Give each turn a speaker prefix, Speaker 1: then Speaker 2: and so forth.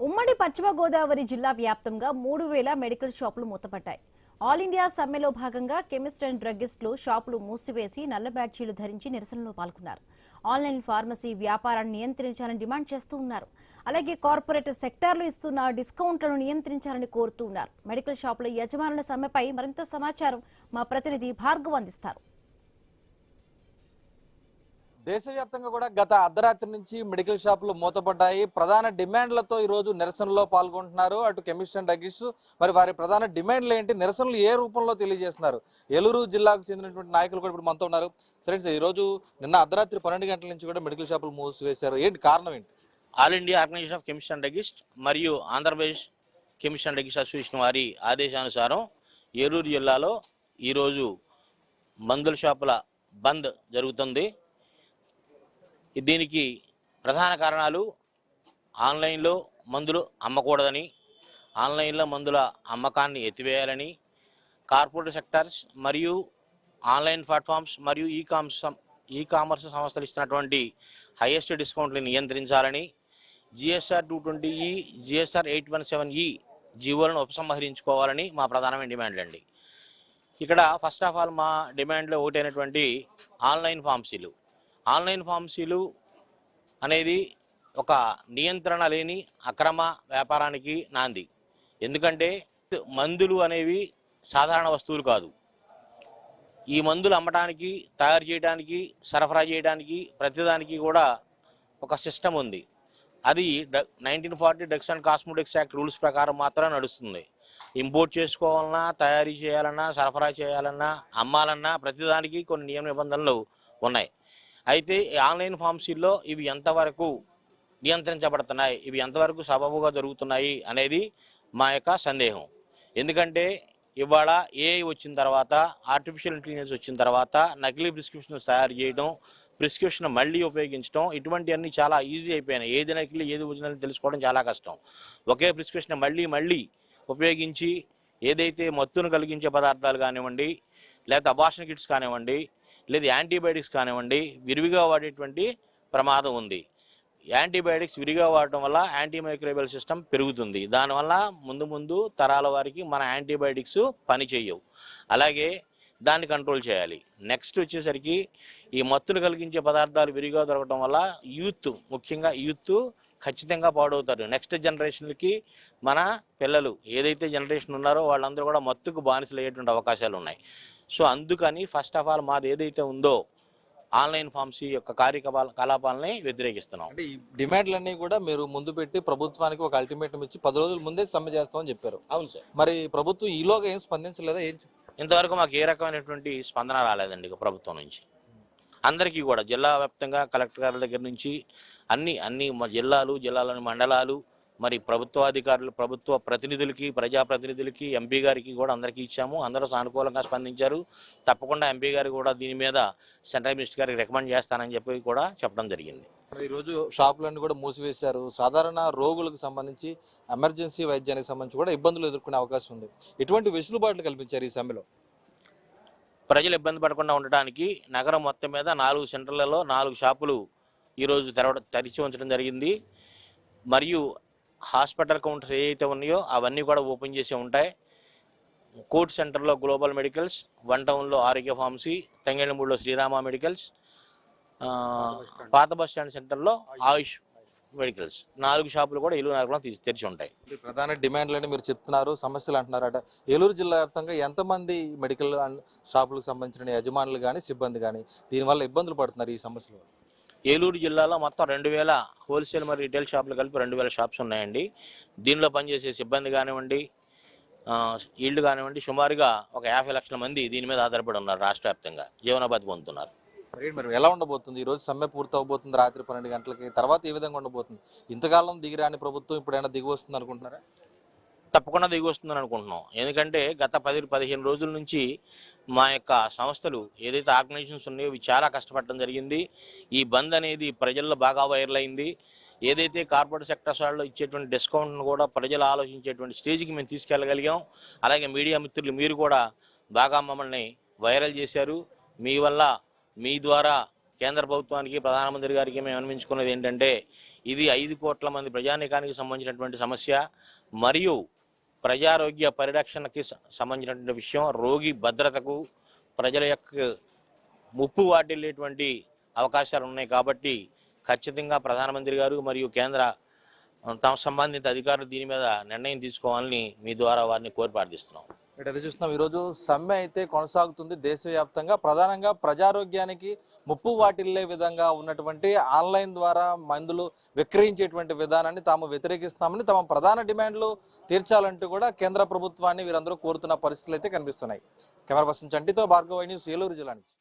Speaker 1: ఉమ్మడి పశ్చిమ గోదావరి జిల్లా వ్యాప్తంగా 3000 మెడికల్ షాపులు మూతపడ్డాయి. ఆల్ ఇండియా సమ్మెలో భాగంగా కెమిస్ట్ అండ్ డ్రగ్గిస్టులు షాపులు మూసివేసి నల్ల బ్యాడ్జీలు ధరించి నిరసనలో పాల్గొన్నారు. ఆన్లైన్ ఫార్మసీ వ్యాపారాన్ని నియంత్రించాలని డిమాండ్ చేస్తూ ఉన్నారు. అలాగే కార్పొరేట్ సెక్టార్లు ఇస్తున్న డిస్కౌంట్లను నియంత్రించాలని కోరుతూ ఉన్నారు. మెడికల్ షాపుల యజమానుల సమ్మెపై మరింత సమాచారం మా ప్రతినిధి భార్గవ్ అందిస్తారు.
Speaker 2: దేశవ్యాప్తంగా కూడా గత అర్ధరాత్రి నుంచి మెడికల్ షాపులు మూతపడ్డాయి. ప్రధాన డిమాండ్లతో ఈ రోజు నిరసనలో పాల్గొంటున్నారు అటు కెమిస్ట్ అండ్ డ్రగ్గిస్ట్. మరి వారి ప్రధాన డిమాండ్లు ఏంటి, నిరసనలు ఏ రూపంలో తెలియజేస్తున్నారు? ఏలూరు జిల్లాకు చెందినటువంటి నాయకులు కూడా ఇప్పుడు మనతో ఉన్నారు. సరే సార్, ఈ రోజు నిన్న అర్ధరాత్రి 12 గంటల నుంచి కూడా మెడికల్ షాపులు మూసివేశారు. ఏంటి కారణం ఏంటి?
Speaker 3: All India organization of chemist and druggist మరియు Andhra Pradesh chemist and druggist association వారి ఆదేశానుసారం ఏలూరు జిల్లాలో ఈరోజు మందుల షాపుల బంద్ జరుగుతుంది. దీనికి ప్రధాన కారణాలు ఆన్లైన్లో మందులు అమ్మకూడదని, ఆన్లైన్లో మందుల అమ్మకాన్ని ఎత్తివేయాలని, కార్పొరేట్ సెక్టార్స్ మరియు ఆన్లైన్ ప్లాట్ఫామ్స్ మరియు ఈ కామర్స్ సంస్థలు ఇస్తున్నటువంటి హైయెస్ట్ డిస్కౌంట్ని నియంత్రించాలని, జిఎస్ఆర్ 220E, జిఎస్ఆర్ 817E జీవోలను ఉపసంహరించుకోవాలని మా ప్రధానమైన డిమాండ్లు అండి. ఇక్కడ ఫస్ట్ ఆఫ్ ఆల్ మా డిమాండ్లో ఒకటైనటువంటి ఆన్లైన్ ఫార్మసీలు అనేది ఒక నియంత్రణ లేని అక్రమ వ్యాపారానికి నాంది. ఎందుకంటే మందులు అనేవి సాధారణ వస్తువులు కాదు. ఈ మందులు అమ్మడానికి, తయారు చేయడానికి, సరఫరా చేయడానికి ప్రతిదానికి కూడా ఒక సిస్టమ్ ఉంది. అది 1940 drugs and cosmetics act rules ప్రకారం మాత్రమే నడుస్తుంది. ఇంపోర్ట్ చేసుకోవాలన్నా, తయారీ చేయాలన్నా, సరఫరా చేయాలన్నా, అమ్మాలన్నా ప్రతిదానికి కొన్ని నియమ నిబంధనలు ఉన్నాయి. అయితే ఆన్లైన్ ఫార్మసీల్లో ఇవి ఎంతవరకు నియంత్రించబడుతున్నాయి, ఇవి ఎంతవరకు సబబుగా జరుగుతున్నాయి అనేది మా యొక్క సందేహం. ఎందుకంటే ఇవాళ ఏఐ వచ్చిన తర్వాత, ఆర్టిఫిషియల్ ఇంటెలిజెన్స్ వచ్చిన తర్వాత నకిలీ ప్రిస్క్రిప్షన్ తయారు చేయడం, ప్రిస్క్రిప్షన్ మళ్ళీ ఉపయోగించడం, ఇటువంటివన్నీ చాలా ఈజీ అయిపోయినాయి. ఏది నకిలీ ఏది ఒరిజినల్ తెలుసుకోవడం చాలా కష్టం. ఒకే ప్రిస్క్రిప్షన్ మళ్ళీ ఉపయోగించి ఏదైతే మత్తును కలిగించే పదార్థాలు కానివ్వండి, లేకపోతే అబార్షన్ కిట్స్ కానివ్వండి, లేదా యాంటీబయాటిక్స్ కానివ్వండి, విరివిగా వాడేటువంటి ప్రమాదం ఉంది. యాంటీబయాటిక్స్ విరిగా వాడటం వల్ల యాంటీమైక్రోబియల్ సిస్టమ్ పెరుగుతుంది. దానివల్ల ముందు తరాల వారికి మన యాంటీబయాటిక్స్ పనిచేయవు. అలాగే దాన్ని కంట్రోల్ చేయాలి. నెక్స్ట్ వచ్చేసరికి ఈ మత్తులు కలిగించే పదార్థాలు విరిగా దొరకడం వల్ల ముఖ్యంగా యూత్ ఖచ్చితంగా పాడవుతారు. నెక్స్ట్ జనరేషన్కి మన పిల్లలు ఏదైతే జనరేషన్ ఉన్నారో వాళ్ళందరూ కూడా మత్తుకు బానిసలు అయ్యేటువంటి అవకాశాలు ఉన్నాయి. సో అందుకని ఫస్ట్ ఆఫ్ ఆల్ మాది ఏదైతే ఉందో ఆన్లైన్ ఫార్మసీ యొక్క కార్యకలాపాలని వ్యతిరేకిస్తున్నాం.
Speaker 2: అంటే ఈ డిమాండ్లన్నీ కూడా మీరు ముందు పెట్టి ప్రభుత్వానికి ఒక అల్టిమేటం ఇచ్చి 10 రోజుల ముందే సమ్మె చేస్తామని చెప్పారు.
Speaker 3: అవును సార్.
Speaker 2: మరి ప్రభుత్వం ఈలోగా ఏం స్పందించలేదా?
Speaker 3: ఇంతవరకు మాకు ఏ రకమైనటువంటి స్పందన రాలేదండి ప్రభుత్వం నుంచి. అందరికీ కూడా జిల్లా వ్యాప్తంగా కలెక్టర్ గారి దగ్గర నుంచి అన్ని జిల్లాలోని మండలాలు, మరి ప్రభుత్వాధికారులు, ప్రభుత్వ ప్రతినిధులకి, ప్రజాప్రతినిధులకి, ఎంపీ గారికి కూడా అందరికీ ఇచ్చాము. అందరూ సానుకూలంగా స్పందించారు. తప్పకుండా ఎంపీ గారు కూడా దీని మీద సెంట్రల్ మినిస్టర్ గారికి రికమెండ్ చేస్తానని చెప్పి కూడా చెప్పడం జరిగింది.
Speaker 2: ఈరోజు షాపులన్నీ కూడా మూసివేశారు. సాధారణ రోగులకు సంబంధించి, ఎమర్జెన్సీ వైద్యానికి సంబంధించి కూడా ఇబ్బందులు ఎదుర్కొనే అవకాశం ఉంది. ఎటువంటి వెసులుబాట్లు కల్పించారు ఈ సమ్మెలో?
Speaker 3: ప్రజలు ఇబ్బంది పడకుండా ఉండటానికి నగరం మొత్తం మీద 4 సెంటర్లలో 4 షాపులు ఈరోజు తెరిచి ఉంచడం జరిగింది. మరియు హాస్పిటల్ కౌంటర్స్ ఏవైతే ఉన్నాయో అవన్నీ కూడా ఓపెన్ చేసి ఉంటాయి. కోర్ట్ సెంటర్లో గ్లోబల్ మెడికల్స్, 1 టౌన్లో ఆరోగ్య ఫార్మసీ, తంగేళ్ళమూడిలో శ్రీరామ మెడికల్స్, పాత బస్ స్టాండ్ సెంటర్లో ఆయుష్ మెడికల్స్, 4 షాపులు కూడా ఏలూరు నగరంలో తెరిచి ఉంటాయి.
Speaker 2: ప్రధాన డిమాండ్లని మీరు చెప్తున్నారు, సమస్యలు అంటున్నారట. ఏలూరు జిల్లా వ్యాప్తంగా ఎంతమంది మెడికల్ షాపులకు సంబంధించిన యజమానులు కానీ, సిబ్బంది కానీ దీనివల్ల ఇబ్బందులు పడుతున్నారు ఈ సమస్యలు?
Speaker 3: ఏలూరు జిల్లాలో మొత్తం 2000 హోల్సేల్ మరియు రిటైల్ షాపులు కలిపి 2000 షాప్స్ ఉన్నాయండి. దీనిలో పనిచేసే సిబ్బంది కానివ్వండి, ఈల్డ్ కానివ్వండి, సుమారుగా ఒక 50 లక్షల మంది దీని మీద ఆధారపడి ఉన్నారు. రాష్ట్ర వ్యాప్తంగా జీవనోపాధి పొందుతున్నారు.
Speaker 2: మరి ఎలా ఉండబోతుంది? ఈరోజు సమ్మె పూర్తి అవబోతుంది రాత్రి 12 గంటలకి. తర్వాత ఏ విధంగా ఉండబోతుంది? ఇంతకాలం దిగిరాని ప్రభుత్వం ఇప్పుడైనా దిగి వస్తుంది అనుకుంటున్నారా?
Speaker 3: తప్పకుండా దిగి వస్తుందని అనుకుంటున్నాం. ఎందుకంటే గత 10-15 రోజుల నుంచి మా యొక్క సంస్థలు ఏదైతే ఆర్గనైజేషన్స్ ఉన్నాయో ఇవి చాలా కష్టపడడం జరిగింది. ఈ బంద్ అనేది ప్రజల్లో బాగా వైరల్ అయింది. ఏదైతే కార్పొరేట్ సెక్టర్స్ వాళ్ళు ఇచ్చేటువంటి డిస్కౌంట్ను కూడా ప్రజలు ఆలోచించేటువంటి స్టేజ్కి మేము తీసుకెళ్ళగలిగాం. అలాగే మీడియా మిత్రులు మీరు కూడా బాగా మమ్మల్ని వైరల్ చేశారు. మీ ద్వారా కేంద్ర ప్రభుత్వానికి, ప్రధానమంత్రి గారికి మేము విన్నవించుకున్నది ఏంటంటే ఇది 5 కోట్ల మంది ప్రజానీకానికి సంబంధించినటువంటి సమస్య మరియు ప్రజారోగ్య పరిరక్షణకి సంబంధించినటువంటి విషయం. రోగి భద్రతకు ప్రజల యొక్క ముప్పు వాటిల్లేటువంటి అవకాశాలు ఉన్నాయి కాబట్టి ఖచ్చితంగా ప్రధానమంత్రి గారు మరియు కేంద్ర తమ సంబంధిత అధికారులు దీని మీద నిర్ణయం తీసుకోవాలని మీ ద్వారా వారిని కోరి ప్రార్థిస్తున్నాం.
Speaker 2: ఇక్కడ చూస్తున్నాం ఈరోజు సమ్మె అయితే కొనసాగుతుంది దేశవ్యాప్తంగా. ప్రధానంగా ప్రజారోగ్యానికి ముప్పు వాటిల్లే విధంగా ఉన్నటువంటి ఆన్లైన్ ద్వారా మందులు విక్రయించేటువంటి విధానాన్ని తాము వ్యతిరేకిస్తామని, తమ ప్రధాన డిమాండ్లు తీర్చాలంటూ కూడా కేంద్ర ప్రభుత్వాన్ని వీరందరూ కోరుతున్న పరిస్థితులు అయితే కనిపిస్తున్నాయి. కెమెరా పర్సన్ చంటితో భార్గవ న్యూస్, ఏలూరు జిల్లా నుంచి.